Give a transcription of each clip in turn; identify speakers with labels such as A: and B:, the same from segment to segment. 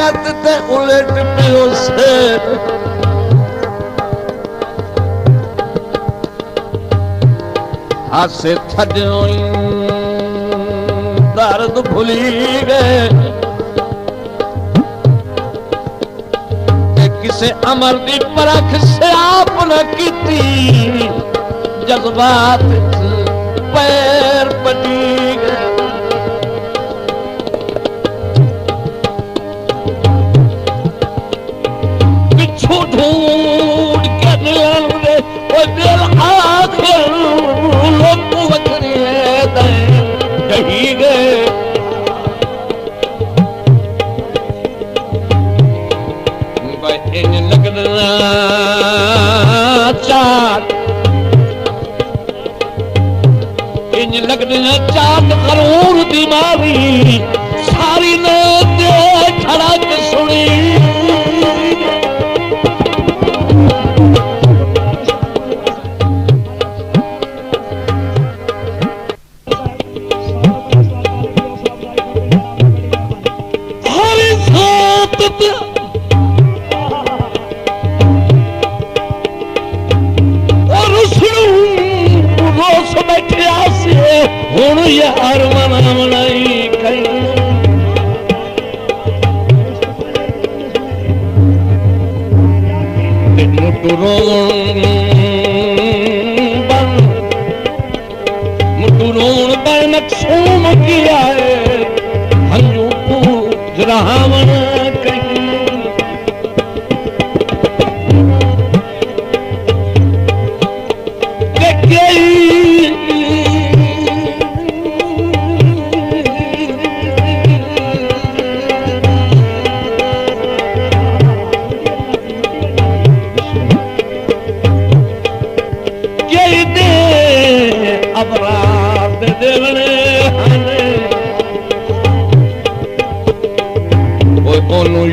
A: जगत ते उलट पियो से हासे थड्यों दर्द भुली गए किसे अमर दी परख से आप न कीती जज्बात पैर पटी गए पिछू ढूंढ के दिल आखिर लोग वखरी कही गए इन लगना चाट इन लगना चाट करोड़ बीमारी सारी ने खड़ा के सुनी हरी सात हुण यार मना मनाई कई मुट्टू रोण बन मकसूम किया है हंजू जरावन कई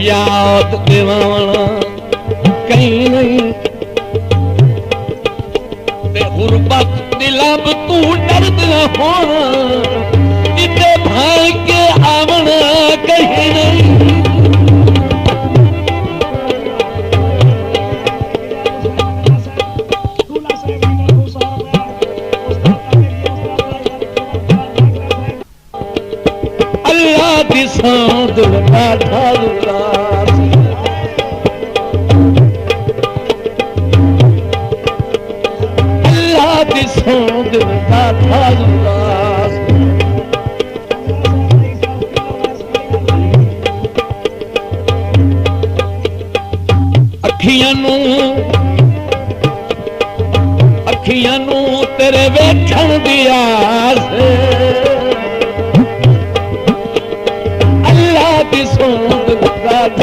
A: याद देवाना कहीं नहीं ते गुरबत दिलब तू दर्द न होना इते भाई के आवना कहीं नहीं अल्लाह दी सौंद बैठा अखियां नू तेरे वेखण दी आस अल्लाह दी सौंद बैठा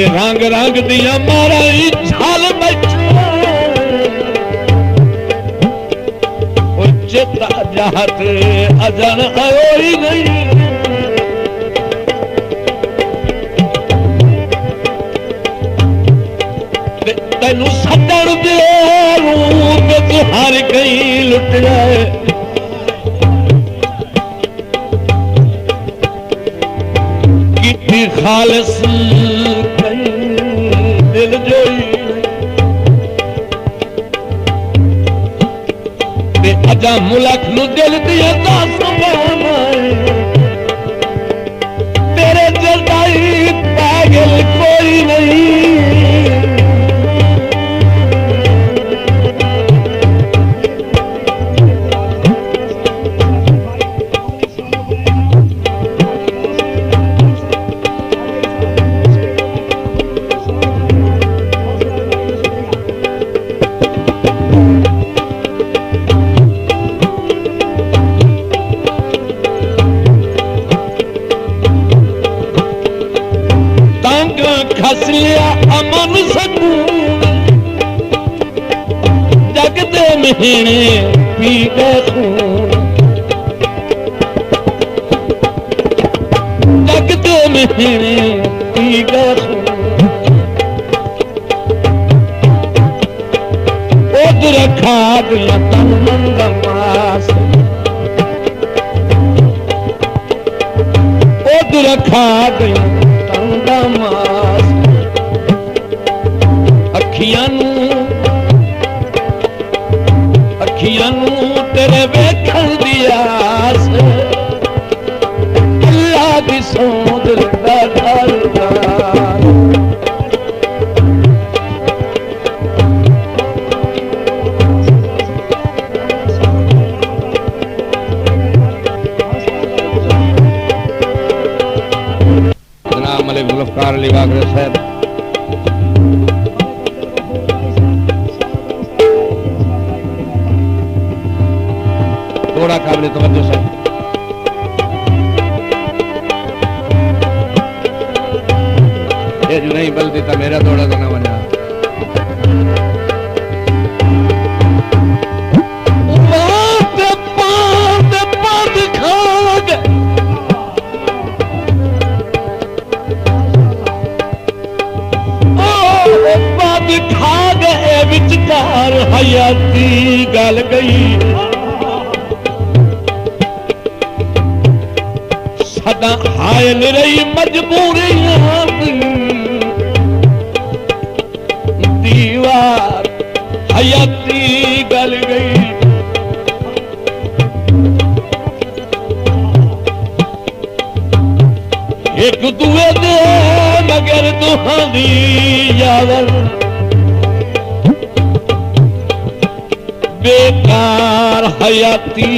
A: रंग रंग दिया मारा झाल चिता जात अजन आयो ही नहीं तेनू सदन दे रूप हर गई लुट जाए कितनी खालस दिल जोई अजा मुलक नु दिल दिया दस तेरे जल्दाई पागल कोई नहीं हस लिया अमन सकून जग दे महीने पी गए खून जग दे महीने पी गए खून उधर खा गया तन मंद मास उधर खा गया तन मास अखियां नू तेरे वेखण दी आस अल्लाह दी सौंद दा दरबार जनाब मलिक जुल्फकार अली वागरे साहब थोड़ा काबिल तवज्जो से ये जो नहीं बल्दी था मेरा थोड़ा तो ना बना खा गए विचकार हयाती गल गई सदा हायल रही मजबूरियां दीवार हयाती गल गई एक दुए दे मगर दुहां दी यावर बेकार हयाती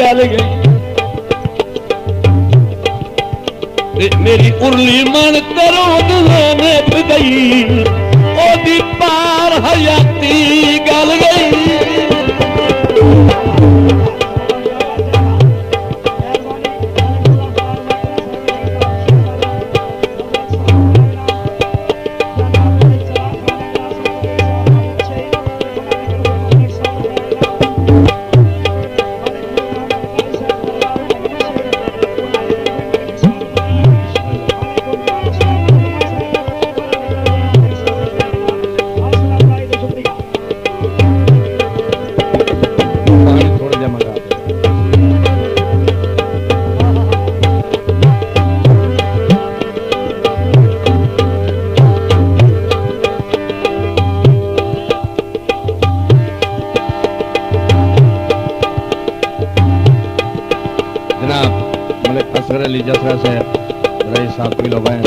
A: गल गई मेरी उर्ली मन करो निभ गई ओदी पार हयाती गल गई अली जसरा से रईस साहब की लोग हैं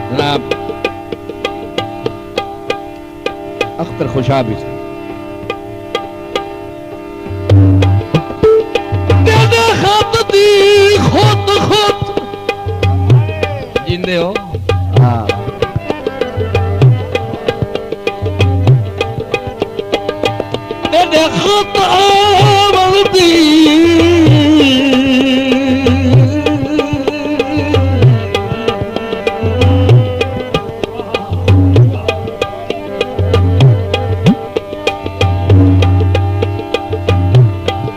A: जनाब अख्तर खुशाबी से खुद खुद जिंदे हो हाँ तेरे खुद आवलती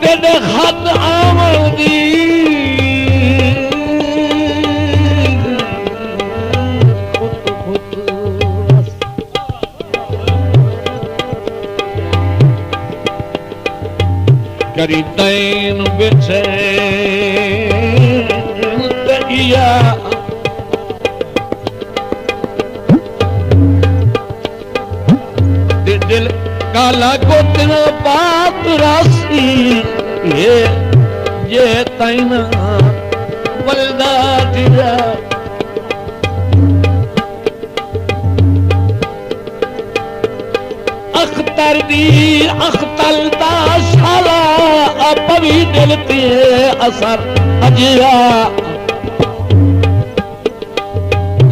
A: तेरे खुद आवलती करी दैन बिछे तैया दिल काला गोतना बात रासी ये तैना वल्दा दिया अख्तर दी अख्तल दा शाला अपवी दिल ते असर अजिया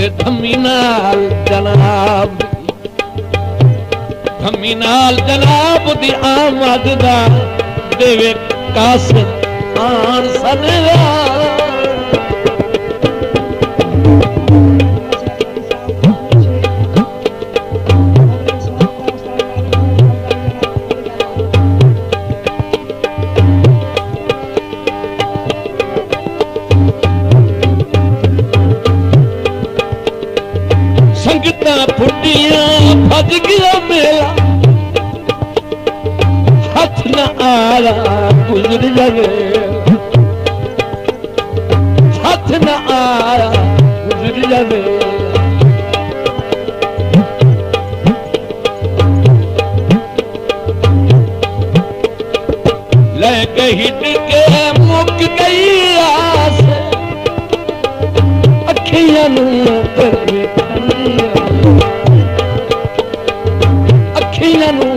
A: ते धम्मी नाल जनाब दी आमद दा देवे कासिद आन सनरा संगता फुटियां भज गया मेला हथ न आया गुजर जावे हथ न आया गुजर जावे लेके हिट के मुक गई आस अखियां नू अखियां नू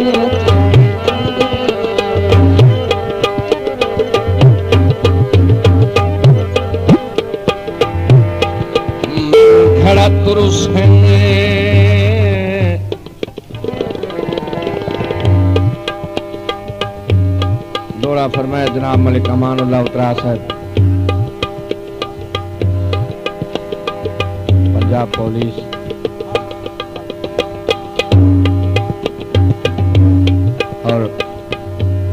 A: खड़ा तुरुसने दौड़ा फरमाया जनाब मलिक अमानुल्लाह उतरा साहब पंजाब पुलिस और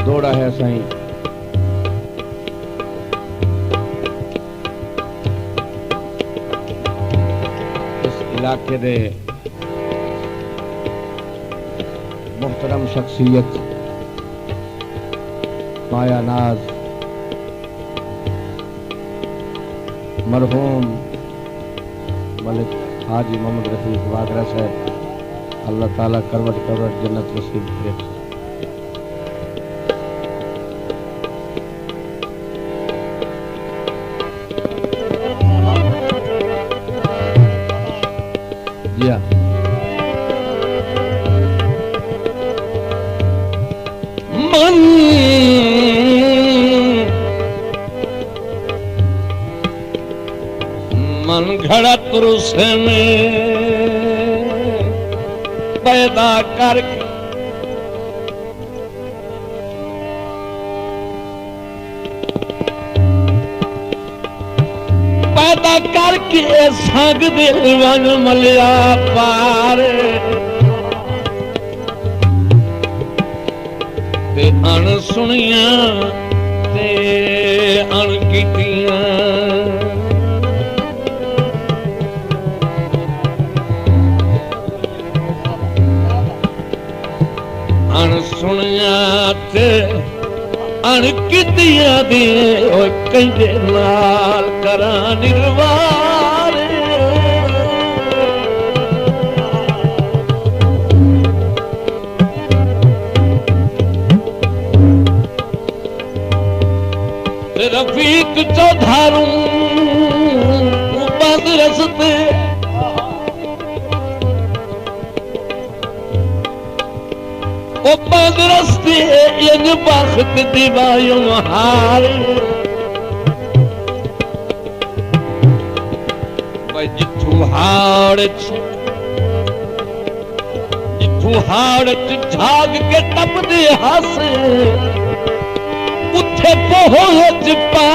A: दौड़ा है साईं इस इलाके दे मुहतरम शख्सियत माया नाज मरहूम मलिक हाजी मोहम्मद रफीक वागरा साहब अल्लाह ताला करवट करवट जन्नत नसीब करे। मन घड़ा तुरुसे में पैदा करके संग दिल वन मलिया पार ते अण सुनिया ते अण कीतियां अण सुनिया ते अण कीतियां दे कंजे नाल करा निर्वार रफीक चौधारू बंद रस्ते ओ बंद रस्ते इन बख्त दिवायूं हार जिथू हाड़ झाग के टपदे हस उथे पहुंच पा